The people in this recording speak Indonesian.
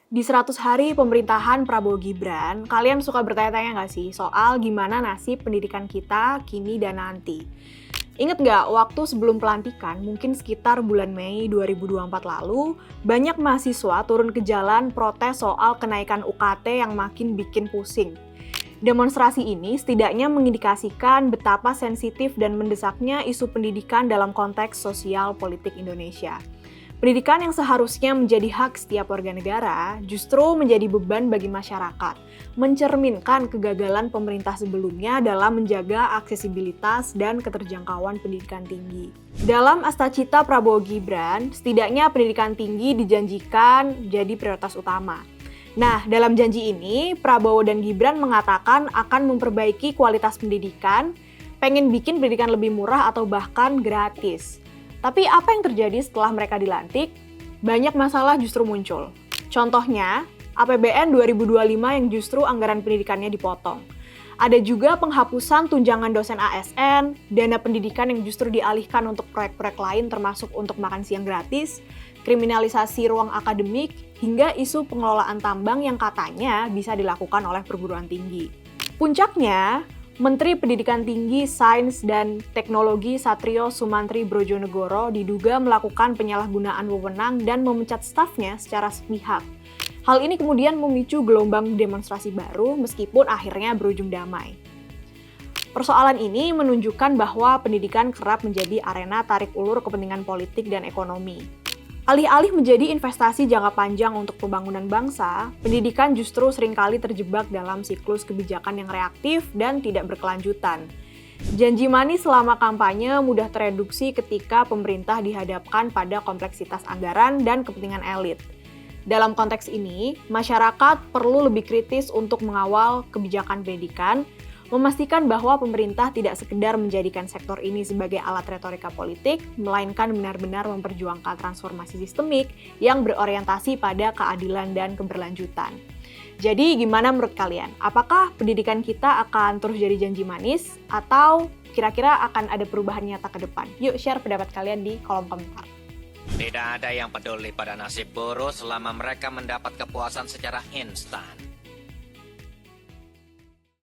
Di 100 hari pemerintahan Prabowo Gibran, kalian suka bertanya-tanya nggak sih soal gimana nasib pendidikan kita kini dan nanti? Ingat nggak, waktu sebelum pelantikan, mungkin sekitar bulan Mei 2024 lalu, banyak mahasiswa turun ke jalan protes soal kenaikan UKT yang makin bikin pusing. Demonstrasi ini setidaknya mengindikasikan betapa sensitif dan mendesaknya isu pendidikan dalam konteks sosial politik Indonesia. Pendidikan yang seharusnya menjadi hak setiap warga negara justru menjadi beban bagi masyarakat, mencerminkan kegagalan pemerintah sebelumnya dalam menjaga aksesibilitas dan keterjangkauan pendidikan tinggi. Dalam Astacita Prabowo Gibran, setidaknya pendidikan tinggi dijanjikan jadi prioritas utama. Nah, dalam janji ini, Prabowo dan Gibran mengatakan akan memperbaiki kualitas pendidikan, pengen bikin pendidikan lebih murah atau bahkan gratis. Tapi apa yang terjadi setelah mereka dilantik? Banyak masalah justru muncul. Contohnya, APBN 2025 yang justru anggaran pendidikannya dipotong. Ada juga penghapusan tunjangan dosen ASN, dana pendidikan yang justru dialihkan untuk proyek-proyek lain termasuk untuk makan siang gratis, kriminalisasi ruang akademik, hingga isu pengelolaan tambang yang katanya bisa dilakukan oleh perguruan tinggi. Puncaknya, Menteri Pendidikan Tinggi, Sains, dan Teknologi Satrio Sumantri Brojonegoro diduga melakukan penyalahgunaan wewenang dan memecat stafnya secara sepihak. Hal ini kemudian memicu gelombang demonstrasi baru meskipun akhirnya berujung damai. Persoalan ini menunjukkan bahwa pendidikan kerap menjadi arena tarik ulur kepentingan politik dan ekonomi. Alih-alih menjadi investasi jangka panjang untuk pembangunan bangsa, pendidikan justru seringkali terjebak dalam siklus kebijakan yang reaktif dan tidak berkelanjutan. Janji manis selama kampanye mudah tereduksi ketika pemerintah dihadapkan pada kompleksitas anggaran dan kepentingan elit. Dalam konteks ini, masyarakat perlu lebih kritis untuk mengawal kebijakan pendidikan, memastikan bahwa pemerintah tidak sekedar menjadikan sektor ini sebagai alat retorika politik, melainkan benar-benar memperjuangkan transformasi sistemik yang berorientasi pada keadilan dan keberlanjutan. Jadi gimana menurut kalian? Apakah pendidikan kita akan terus jadi janji manis? Atau kira-kira akan ada perubahan nyata ke depan? Yuk share pendapat kalian di kolom komentar. Tidak ada yang peduli pada nasib buruh selama mereka mendapat kepuasan secara instan.